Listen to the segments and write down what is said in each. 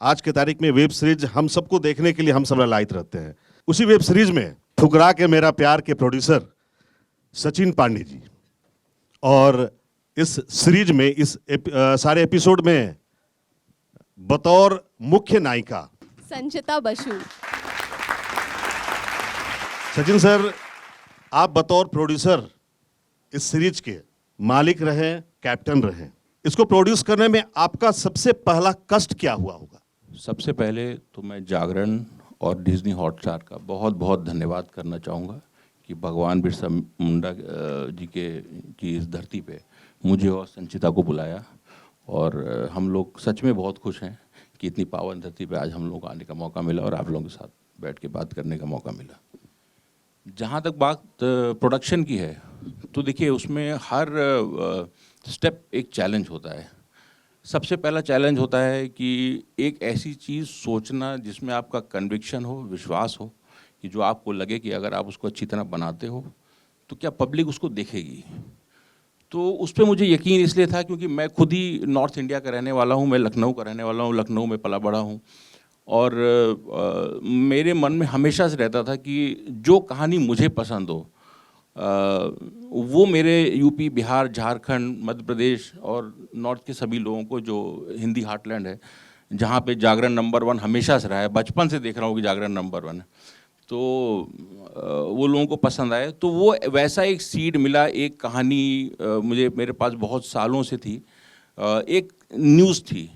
आज के तारीख में वेब सीरीज हम सबको देखने के लिए हम सब लालायित रहते हैं। उसी वेब सीरीज में ठुकरा के मेरा प्यार के प्रोड्यूसर सचिन पांडे जी, और इस सीरीज में सारे एपिसोड में बतौर मुख्य नायिका संचिता बसु। सचिन सर, आप बतौर प्रोड्यूसर इस सीरीज के मालिक रहे, कैप्टन रहे, इसको प्रोड्यूस करने में आपका सबसे पहला कष्ट क्या हुआ होगा? सबसे पहले तो मैं जागरण और डिज्नी हॉटस्टार का बहुत बहुत धन्यवाद करना चाहूँगा कि भगवान बिरसा मुंडा जी की इस धरती पे मुझे और संचिता को बुलाया, और हम लोग सच में बहुत खुश हैं कि इतनी पावन धरती पे आज हम लोग को आने का मौका मिला और आप लोगों के साथ बैठ के बात करने का मौका मिला। जहाँ तक बात प्रोडक्शन की है, तो देखिए उसमें हर स्टेप एक चैलेंज होता है। सबसे पहला चैलेंज होता है कि एक ऐसी चीज़ सोचना जिसमें आपका कन्विक्शन हो, विश्वास हो, कि जो आपको लगे कि अगर आप उसको अच्छी तरह बनाते हो तो क्या पब्लिक उसको देखेगी। तो उस पर मुझे यकीन इसलिए था क्योंकि मैं खुद ही नॉर्थ इंडिया का रहने वाला हूँ, मैं लखनऊ का रहने वाला हूँ, लखनऊ में पला बड़ा हूँ, और मेरे मन में हमेशा से रहता था कि जो कहानी मुझे पसंद हो वो मेरे यूपी, बिहार, झारखंड, मध्य प्रदेश और नॉर्थ के सभी लोगों को, जो हिंदी हार्टलैंड है जहाँ पे जागरण नंबर 1 हमेशा से रहा है, बचपन से देख रहा हूँ कि जागरण नंबर 1 है, तो वो लोगों को पसंद आए। तो वो वैसा एक सीड मिला, एक कहानी मुझे मेरे पास बहुत सालों से थी। एक न्यूज़ थी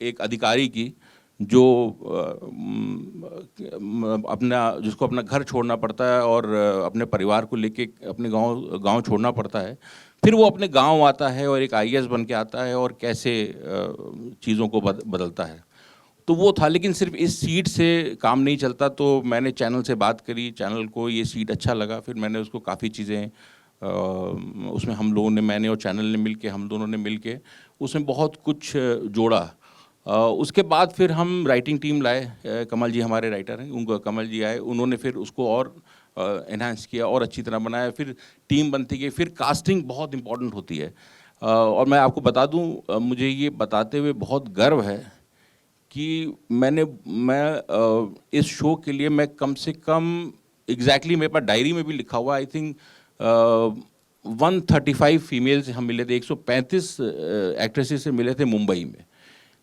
एक अधिकारी की जो जिसको अपना घर छोड़ना पड़ता है और अपने परिवार को लेके अपने गांव छोड़ना पड़ता है। फिर वो अपने गांव आता है और एक आईएएस बन के आता है और कैसे चीज़ों को बदलता है। तो वो था, लेकिन सिर्फ इस सीट से काम नहीं चलता। तो मैंने चैनल से बात करी, चैनल को ये सीट अच्छा लगा, फिर मैंने उसको काफ़ी चीज़ें उसमें हम लोगों ने, मैंने और चैनल ने मिल के, हम दोनों ने मिल के उसमें बहुत कुछ जोड़ा। उसके बाद फिर हम राइटिंग टीम लाए, कमल जी हमारे राइटर हैं, उनको कमल जी आए, उन्होंने फिर उसको और एनहांस किया और अच्छी तरह बनाया। फिर टीम बनती गई, फिर कास्टिंग बहुत इम्पॉर्टेंट होती है। और मैं आपको बता दूं, मुझे ये बताते हुए बहुत गर्व है कि मैं इस शो के लिए मैं कम से कम एग्जैक्टली मेरे पास डायरी में भी लिखा हुआ, आई थिंक 135 फीमेल से हम मिले थे, 135 एक्ट्रेसेस से मिले थे मुंबई में।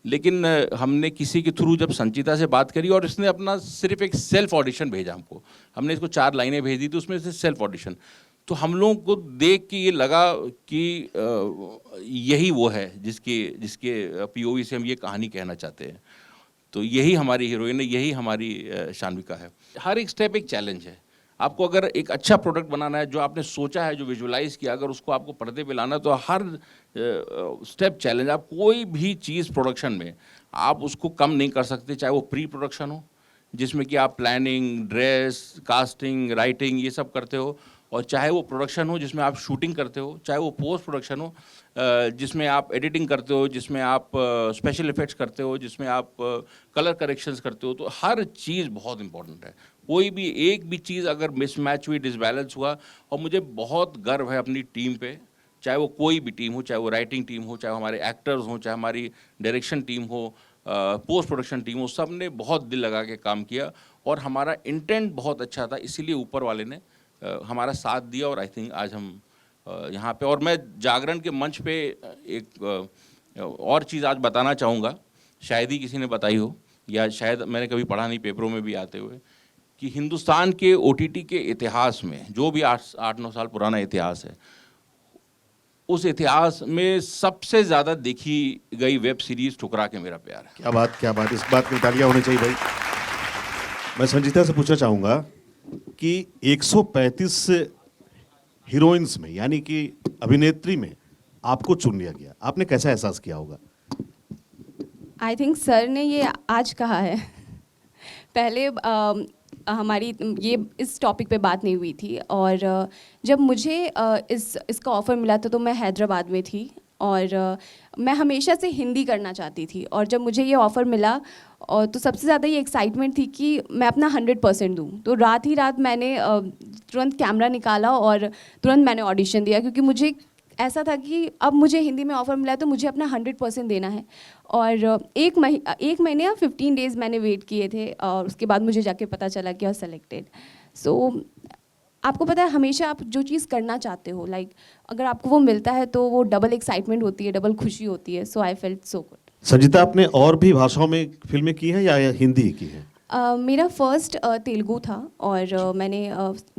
लेकिन हमने किसी के थ्रू जब संचिता से बात करी और इसने अपना सिर्फ एक सेल्फ ऑडिशन भेजा हमको, हमने इसको 4 लाइनें भेज दी, तो उसमें से सेल्फ ऑडिशन, तो हम लोगों को देख के ये लगा कि यही वो है जिसके पीओवी से हम ये कहानी कहना चाहते हैं। तो यही हमारी हीरोइन है, यही हमारी शान्विका है। हर एक स्टेप एक चैलेंज है। आपको अगर एक अच्छा प्रोडक्ट बनाना है, जो आपने सोचा है, जो विजुलाइज किया, अगर उसको आपको पर्दे पे लाना है, तो हर स्टेप चैलेंज। आप कोई भी चीज़ प्रोडक्शन में आप उसको कम नहीं कर सकते, चाहे वो प्री प्रोडक्शन हो जिसमें कि आप प्लानिंग, ड्रेस, कास्टिंग, राइटिंग ये सब करते हो, और चाहे वो प्रोडक्शन हो जिसमें आप शूटिंग करते हो, चाहे वो पोस्ट प्रोडक्शन हो जिसमें आप एडिटिंग करते हो, जिसमें आप स्पेशल इफ़ेक्ट्स करते हो, जिसमें आप कलर करेक्शंस करते हो। तो हर चीज़ बहुत इंपॉर्टेंट है। कोई भी एक भी चीज़ अगर मिसमैच हुई, डिसबैलेंस हुआ, और मुझे बहुत गर्व है अपनी टीम पे, चाहे वो कोई भी टीम हो, चाहे वो राइटिंग टीम हो, चाहे वो हमारे एक्टर्स हों, चाहे हमारी डायरेक्शन टीम हो, पोस्ट प्रोडक्शन टीम हो, सब ने बहुत दिल लगा के काम किया और हमारा इंटेंट बहुत अच्छा था, इसीलिए ऊपर वाले ने हमारा साथ दिया और आई थिंक आज हम यहाँ पे। और मैं जागरण के मंच पे एक और चीज़ आज बताना चाहूँगा, शायद ही किसी ने बताई हो, या शायद मैंने कभी पढ़ा नहीं पेपरों में भी आते हुए, कि हिंदुस्तान के ओटीटी के इतिहास में, जो भी 8-9 साल पुराना इतिहास है, उस इतिहास में सबसे ज़्यादा देखी गई वेब सीरीज़ ठुकरा के मेरा प्यार है। क्या बात, क्या बात, इस बात की तालियां होनी चाहिए भाई। मैं संजीता से पूछना चाहूँगा कि 135 हीरोइंस में, यानी कि अभिनेत्री में आपको चुन लिया गया, आपने कैसा एहसास किया होगा? आई थिंक सर ने ये आज कहा है। पहले हमारी ये इस टॉपिक पे बात नहीं हुई थी, और जब मुझे इसका ऑफ़र मिला था तो मैं हैदराबाद में थी और मैं हमेशा से हिंदी करना चाहती थी। और जब मुझे ये ऑफ़र मिला और तो सबसे ज़्यादा ये एक्साइटमेंट थी कि मैं अपना 100% दूँ। तो रात ही रात मैंने तुरंत कैमरा निकाला और तुरंत मैंने ऑडिशन दिया, क्योंकि मुझे ऐसा था कि अब मुझे हिंदी में ऑफ़र मिला है तो मुझे अपना 100% देना है। और एक महीने या 15 डेज़ मैंने वेट किए थे और उसके बाद मुझे जाके पता चला कि आई वाज सेलेक्टेड। सो आपको पता है हमेशा आप जो चीज़ करना चाहते हो लाइक अगर आपको वो मिलता है तो वो डबल एक्साइटमेंट होती है, डबल खुशी होती है। So I felt so good. Sanjita, आपने और भी भाषाओं में फिल्में की हैं या हिंदी ही की है? मेरा फर्स्ट तेलुगु था और मैंने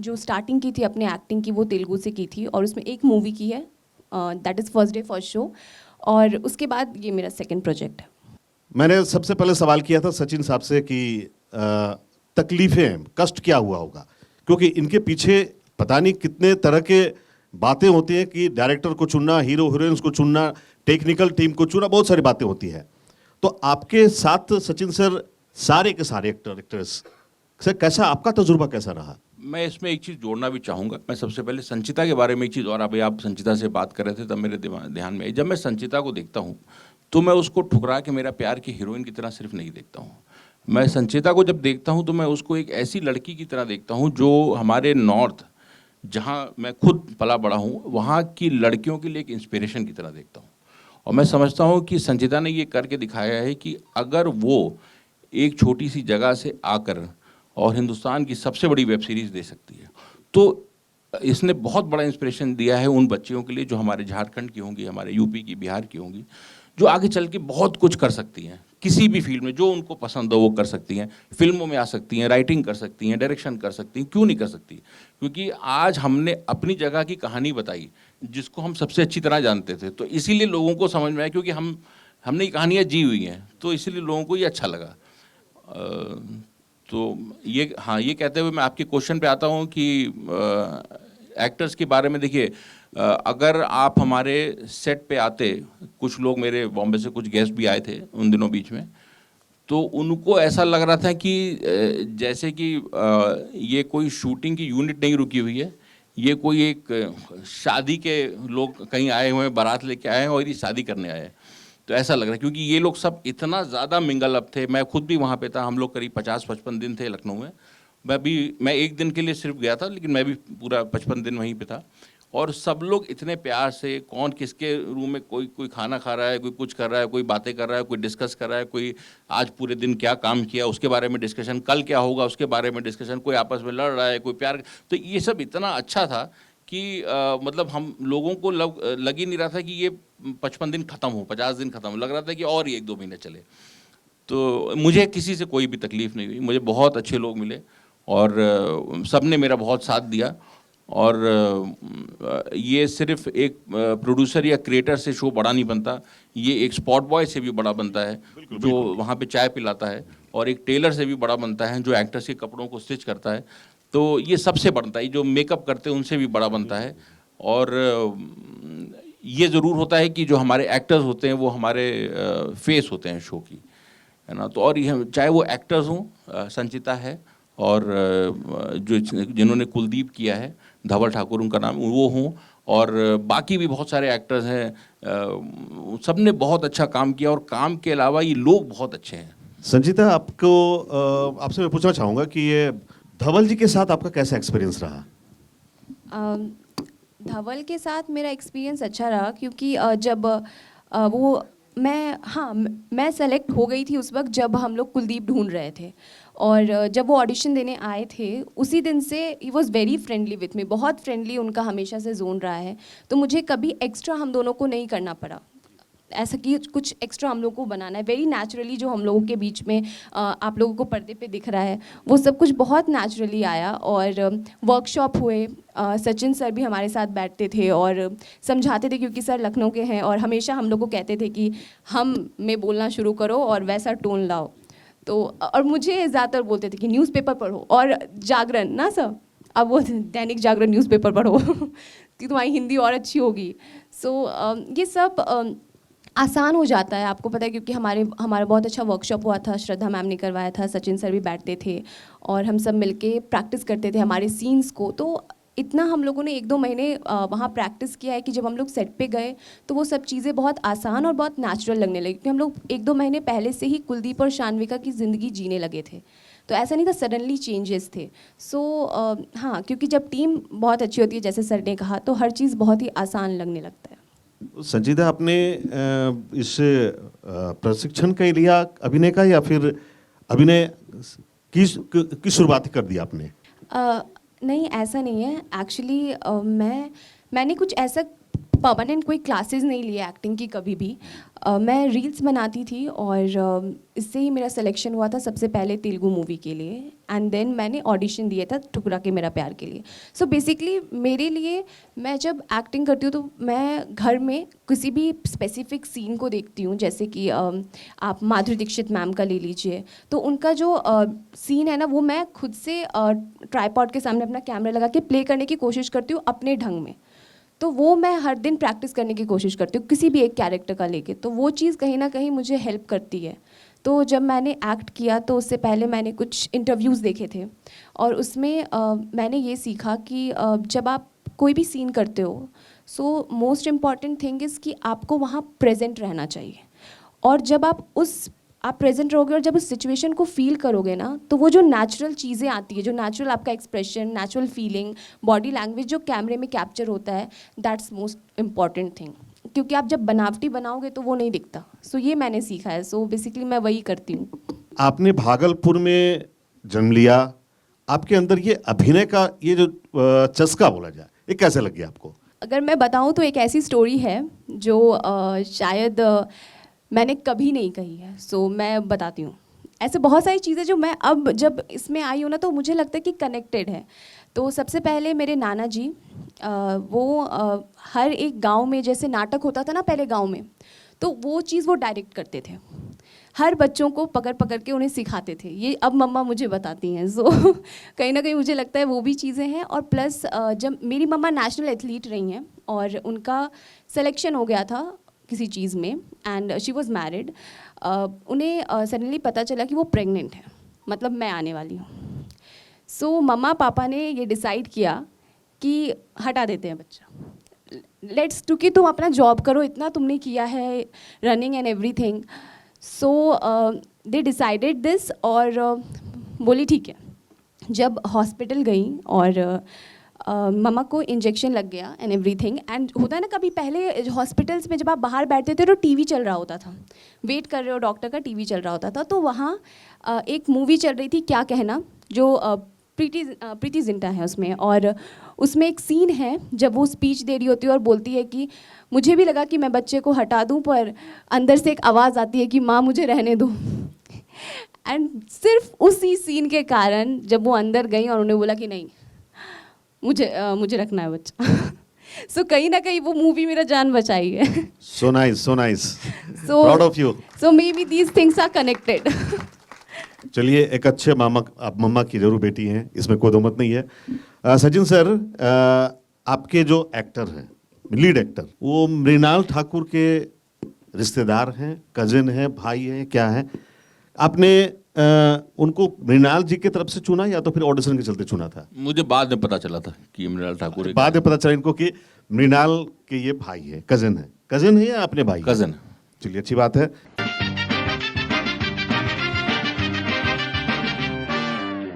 जो स्टार्टिंग की थी अपने एक्टिंग की वो तेलुगु से की थी और उसमें एक मूवी की है, that is first day first show. और उसके बाद ये मेरा सेकंड प्रोजेक्ट है। मैंने सबसे पहले सवाल किया था सचिन साहब से कि तकलीफें, कष्ट क्या हुआ होगा, क्योंकि इनके पीछे पता नहीं कितने तरह के बातें होती हैं कि डायरेक्टर को चुनना, हीरो हीरोइंस को चुनना, टेक्निकल टीम को चुनना, बहुत सारी बातें होती हैं। तो आपके साथ सचिन सर सारे के सारे एक्टर्स सर, कैसा आपका तजुर्बा कैसा रहा? मैं इसमें एक चीज़ जोड़ना भी चाहूँगा। मैं सबसे पहले संचिता के बारे में एक चीज़, और अभी आप संचिता से बात कर रहे थे तब मेरे ध्यान में आई। जब मैं संचिता को देखता हूँ तो मैं उसको ठुकरा के मेरा प्यार की हीरोइन की तरह सिर्फ नहीं देखता हूँ। मैं संचिता को जब देखता हूँ तो मैं उसको एक ऐसी लड़की की तरह देखता हूँ जो हमारे नॉर्थ, जहाँ मैं खुद पला बड़ा हूँ, वहाँ की लड़कियों के लिए एक इंस्पिरेशन की तरह देखता हूँ। और मैं समझता हूँ कि संचिता ने ये करके दिखाया है कि अगर वो एक छोटी सी जगह से आकर और हिंदुस्तान की सबसे बड़ी वेब सीरीज़ दे सकती है, तो इसने बहुत बड़ा इंस्पिरेशन दिया है उन बच्चियों के लिए जो हमारे झारखंड की होंगी, हमारे यूपी की, बिहार की होंगी, जो आगे चल के बहुत कुछ कर सकती हैं किसी भी फील्ड में, जो उनको पसंद हो वो कर सकती हैं। फिल्मों में आ सकती हैं, राइटिंग कर सकती हैं, डायरेक्शन कर सकती हैं, क्यों नहीं कर सकती? क्योंकि आज हमने अपनी जगह की कहानी बताई जिसको हम सबसे अच्छी तरह जानते थे, तो इसीलिए लोगों को समझ में आया, क्योंकि हमने ये कहानियाँ जी हुई हैं, तो इसीलिए लोगों को ये अच्छा लगा। तो ये, हाँ, ये कहते हुए मैं आपके क्वेश्चन पे आता हूँ कि एक्टर्स के बारे में देखिए, अगर आप हमारे सेट पे आते, कुछ लोग मेरे बॉम्बे से कुछ गेस्ट भी आए थे उन दिनों बीच में, तो उनको ऐसा लग रहा था कि जैसे कि ये कोई शूटिंग की यूनिट नहीं रुकी हुई है, ये कोई एक शादी के लोग कहीं आए हुए हैं, बारात लेके आए हैं और ये शादी करने आए हैं। तो ऐसा लग रहा है क्योंकि ये लोग सब इतना ज़्यादा मिंगल अप थे। मैं खुद भी वहाँ पे था, हम लोग करीब 50-55 दिन थे लखनऊ में। मैं एक दिन के लिए सिर्फ गया था, लेकिन मैं भी पूरा 55 दिन वहीं पे था। और सब लोग इतने प्यार से, कौन किसके रूम में कोई खाना खा रहा है, कोई कुछ कर रहा है, कोई बातें कर रहा है, कोई डिस्कस कर रहा है, कोई आज पूरे दिन क्या काम किया उसके बारे में डिस्कशन, कल क्या होगा उसके बारे में डिस्कशन, कोई आपस में लड़ रहा है, कोई प्यार। तो ये सब इतना अच्छा था कि मतलब हम लोगों को लग ही नहीं रहा था कि ये 55 दिन ख़त्म हो, 50 दिन ख़त्म हो, लग रहा था कि और ये 1-2 महीने चले। तो मुझे किसी से कोई भी तकलीफ़ नहीं हुई, मुझे बहुत अच्छे लोग मिले और सब ने मेरा बहुत साथ दिया। और ये सिर्फ एक प्रोड्यूसर या क्रिएटर से शो बड़ा नहीं बनता, ये एक स्पॉट बॉय से भी बड़ा बनता है जो वहाँ पे चाय पिलाता है, और एक टेलर से भी बड़ा बनता है जो एक्टर्स के कपड़ों को स्टिच करता है। तो ये सबसे बनता है, जो मेकअप करते हैं उनसे भी बड़ा बनता है। और ये ज़रूर होता है कि जो हमारे एक्टर्स होते हैं वो हमारे फेस होते हैं शो की, है ना। तो और ये चाहे वो एक्टर्स हों, संचिता है, और जो जिन्होंने कुलदीप किया है, धवल ठाकुर उनका नाम, वो हों, और बाकी भी बहुत सारे एक्टर्स हैं, सब ने बहुत अच्छा काम किया। और काम के अलावा ये लोग बहुत अच्छे हैं। संजीता, आपसे मैं पूछना चाहूँगा कि ये धवल जी के साथ आपका कैसा एक्सपीरियंस रहा? धवल के साथ मेरा एक्सपीरियंस अच्छा रहा क्योंकि जब मैं सेलेक्ट हो गई थी उस वक्त जब हम लोग कुलदीप ढूंढ रहे थे। और जब वो ऑडिशन देने आए थे उसी दिन से he was very friendly with me, बहुत फ्रेंडली उनका हमेशा से जोन रहा है। तो मुझे कभी एक्स्ट्रा हम दोनों को नहीं करना पड़ा, ऐसा कि कुछ एक्स्ट्रा हम लोग को बनाना है। वेरी नेचुरली जो हम लोगों के बीच में आप लोगों को पर्दे पे दिख रहा है वो सब कुछ बहुत नेचुरली आया। और वर्कशॉप हुए, सचिन सर भी हमारे साथ बैठते थे और समझाते थे क्योंकि सर लखनऊ के हैं और हमेशा हम लोग को कहते थे कि हम में बोलना शुरू करो और वैसा टोन लाओ। तो और मुझे ज़्यादातर बोलते थे कि न्यूज़पेपर पढ़ो और जागरण ना सर, अब वो दैनिक जागरण न्यूज़पेपर पढ़ो कि तुम्हारी हिंदी और अच्छी होगी। सो ये सब आसान हो जाता है, आपको पता है, क्योंकि हमारा बहुत अच्छा वर्कशॉप हुआ था, श्रद्धा मैम ने करवाया था, सचिन सर भी बैठते थे और हम सब मिलके प्रैक्टिस करते थे हमारे सीन्स को। तो इतना हम लोगों ने 1-2 महीने वहाँ प्रैक्टिस किया है कि जब हम लोग सेट पे गए तो वो सब चीज़ें बहुत आसान और बहुत नेचुरल लगने लगी, क्योंकि हम लोग 1-2 महीने पहले से ही कुलदीप और शान्विका की ज़िंदगी जीने लगे थे। तो ऐसा नहीं था सडनली चेंजेस थे। सो हाँ, क्योंकि जब टीम बहुत अच्छी होती है जैसे सर ने कहा, तो हर चीज़ बहुत ही आसान लगने लगता है। संजीदा, आपने इस प्रशिक्षण के लिया अभिनय का, या फिर अभिनय की शुरुआत कर दी आपने? नहीं, ऐसा नहीं है एक्चुअली। मैंने कुछ ऐसा परमानेंट कोई क्लासेस नहीं लिए एक्टिंग की कभी भी। मैं रील्स बनाती थी और इससे ही मेरा सिलेक्शन हुआ था सबसे पहले तेलुगु मूवी के लिए, एंड देन मैंने ऑडिशन दिया था ठुकरा के मेरा प्यार के लिए। सो बेसिकली मेरे लिए, मैं जब एक्टिंग करती हूँ तो मैं घर में किसी भी स्पेसिफिक सीन को देखती हूँ, जैसे कि आप माधुरी दीक्षित मैम का ले लीजिए, तो उनका जो सीन है ना, वो मैं खुद से ट्राइपॉड के सामने अपना कैमरा लगा के प्ले करने की कोशिश करती हूँ अपने ढंग में। तो वो मैं हर दिन प्रैक्टिस करने की कोशिश करती हूँ किसी भी एक कैरेक्टर का लेके, तो वो चीज़ कहीं ना कहीं मुझे हेल्प करती है। तो जब मैंने एक्ट किया तो उससे पहले मैंने कुछ इंटरव्यूज़ देखे थे, और उसमें मैंने ये सीखा कि जब आप कोई भी सीन करते हो, so most important thing is कि आपको वहाँ प्रेजेंट रहना चाहिए। और जब आप प्रेजेंट रहोगे और जब उस सिचुएशन को फील करोगे ना, तो वो जो नेचुरल चीज़ें आती है, जो नेचुरल आपका expression, natural feeling, body language जो कैमरे में कैप्चर होता है, दैट्स मोस्ट इम्पॉर्टेंट थिंग। क्योंकि आप जब बनावटी बनाओगे तो वो नहीं दिखता। सो ये मैंने सीखा है। सो बेसिकली मैं वही करती हूँ। आपने भागलपुर में जन्म लिया, आपके अंदर ये अभिनय का ये जो चस्का बोला जाए, ये कैसे लग गया आपको? अगर मैं बताऊँ तो एक ऐसी स्टोरी है जो शायद मैंने कभी नहीं कही है। सो मैं बताती हूँ। ऐसे बहुत सारी चीज़ें जो मैं अब जब इसमें आई हूँ ना, तो मुझे लगता है कि कनेक्टेड है। तो सबसे पहले मेरे नाना जी, वो हर एक गांव में जैसे नाटक होता था ना पहले गांव में, तो वो चीज़ वो डायरेक्ट करते थे। हर बच्चों को पकड़ पकड़ के उन्हें सिखाते थे। ये अब मम्मा मुझे बताती हैं। सो कहीं ना कहीं मुझे लगता है वो भी चीज़ें हैं। और प्लस जब मेरी मम्मा नेशनल एथलीट रही हैं और उनका सिलेक्शन हो गया था किसी चीज़ में, एंड शी वॉज मैरिड, उन्हें सडनली पता चला कि वो प्रेग्नेंट है, मतलब मैं आने वाली हूँ। सो मम्मा पापा ने ये डिसाइड किया कि हटा देते हैं बच्चा, लेट्स, क्योंकि तुम अपना जॉब करो, इतना तुमने किया है, running and everything. So they decided this, और बोली ठीक है। जब हॉस्पिटल गई और मम्मा को इंजेक्शन लग गया एंड एवरीथिंग, एंड होता है ना कभी पहले हॉस्पिटल्स में जब आप बाहर बैठते थे तो टीवी चल रहा होता था, वेट कर रहे हो डॉक्टर का, टीवी चल रहा होता था। तो वहाँ एक मूवी चल रही थी क्या कहना, जो प्रीति जिंटा है उसमें, और उसमें एक सीन है जब वो स्पीच दे रही होती है और बोलती है कि मुझे भी लगा कि मैं बच्चे को हटा दूं, पर अंदर से एक आवाज़ आती है कि माँ मुझे रहने दो। एंड सिर्फ उसी सीन के कारण जब वो अंदर गई और उन्हें बोला कि नहीं, मुझे रखना है बच्चा। सो कहीं ना कहीं वो मूवी मेरा जान बचाई है। So nice, so nice, So- proud of you. So maybe these things are connected. चलिए, एक अच्छे मामा, आप मम्मा की जरूर बेटी हैं, इसमें कोई दो मत नहीं है। सचिन सर, आपके जो एक्टर हैं, लीड एक्टर, वो मृणाल ठाकुर के रिश्तेदार हैं, कजिन हैं, भाई हैं, क्या हैं? आपने उनको मृणाल जी की तरफ से चुना या तो फिर ऑडिशन के चलते चुना था? मुझे बाद में पता चला था कि मृणाल ठाकुर बाद में पता चला इनको कि मृणाल के ये भाई है, कजिन है। कजिन है या अपने भाई? कजन। चलिए, अच्छी बात है।